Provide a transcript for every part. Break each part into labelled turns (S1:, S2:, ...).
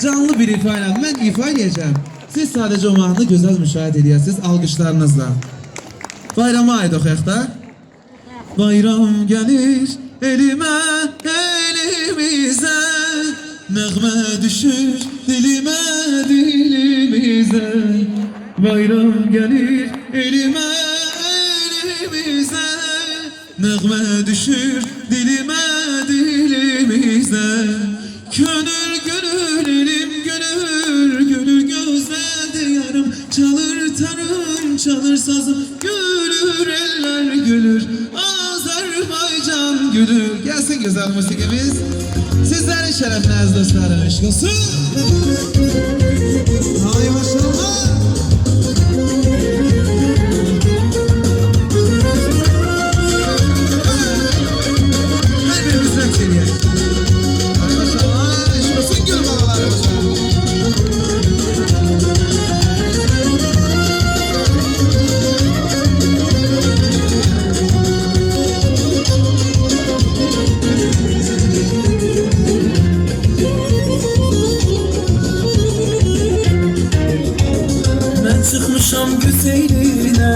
S1: canlı bir ifayla ben ifa edeceğim. Siz sadece o mahnı güzel müşahede ediyorsunuz alkışlarınızla. Bayrama ait okuyaq da. Bayram gelir elime elimize, nəğmə düşür dilime dilimize. Bayram gelir elime elimize, nəğmə düşür dilime dilimize. Gönül gönül elim gönül gönül gözlerde yarım, çalır tarım çalır sazım, gülür eller gülür, Azerbaycan gülür. Gelsin güzel musikimiz sizlerin şerefine az dostlarım, eşk olsun. Hay maşallah. Her birimiz röpseliye. Hay maşallah, eşk olsun gül babalarımıza.
S2: Çıkmışam güzeline,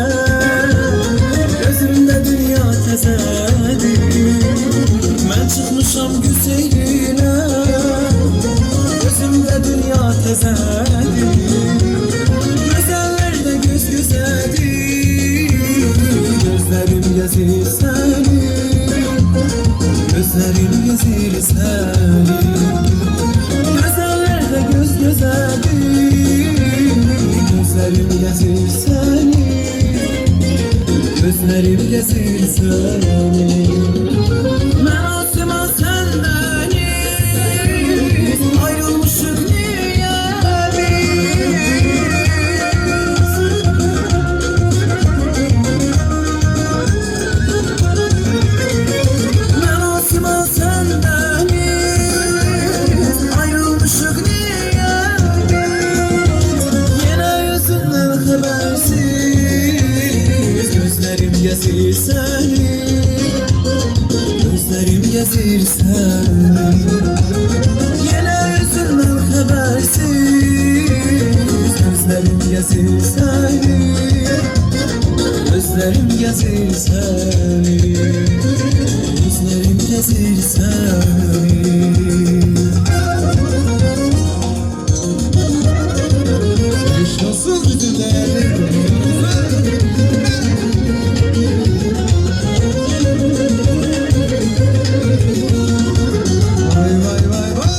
S2: gözümde dünya tezedir. Ben çıkmışam güzeline, gözümde dünya tezedir. Güzeller de göz güzeldir, gözlerim gezir seni, gözlerim gezir seni. Güzeller de göz güzeldir, gözlerim gezir seni, gözlerim gezir seni. Merasima senden ayrılmışık niye biz? Merasima senden ayrılmışık niye biz? Yine yüzünden habersiz gözlerim gezir seni, gözlerim gezir seni. Yine yüzünden habersiz gözlerim gezir seni, gözlerim gezir seni, gözlerim gezir seni.
S1: Eşk olsun bizim değerli ülkemize. Vay vay vay vay.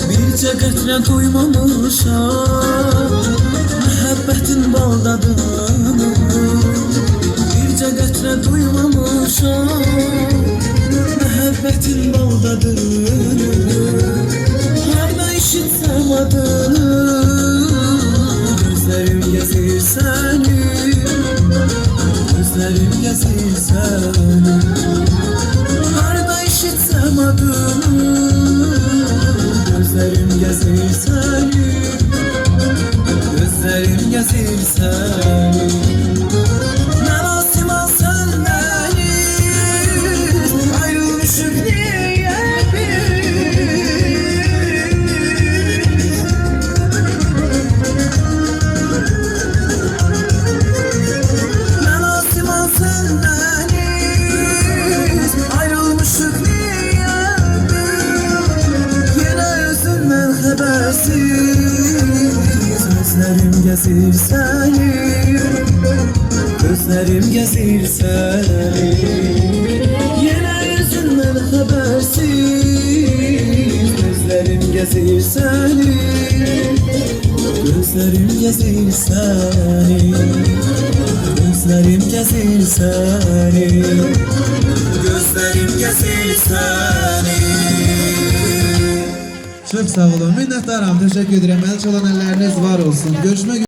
S2: Bircə qətrə duymamışam məhəbbətin bal dadını. Bircə qətrə duymamışam məhəbbətin bal dadını. Harda işitsəm adını, gözlərim gezir səni, gözlərim gezir səni. Harda işitsəm adını, gözlerim gezir seni, gözlerim gezir seni. Merasima senden ayrılmışık niye biz? Merasima senden ayrılmışık niye biz? Yine yüzünden habersiz gözlerim gezir seni, gözlerim gezir seni. Yine yüzünden habersiz gözlerim gezir seni, gözlerim gezir seni, gözlerim gezir seni, gözlerim gezir seni.
S1: Çok sağ olun. Minnettarım. Teşekkür ederim. El çalan elleriniz var olsun. Görüşmek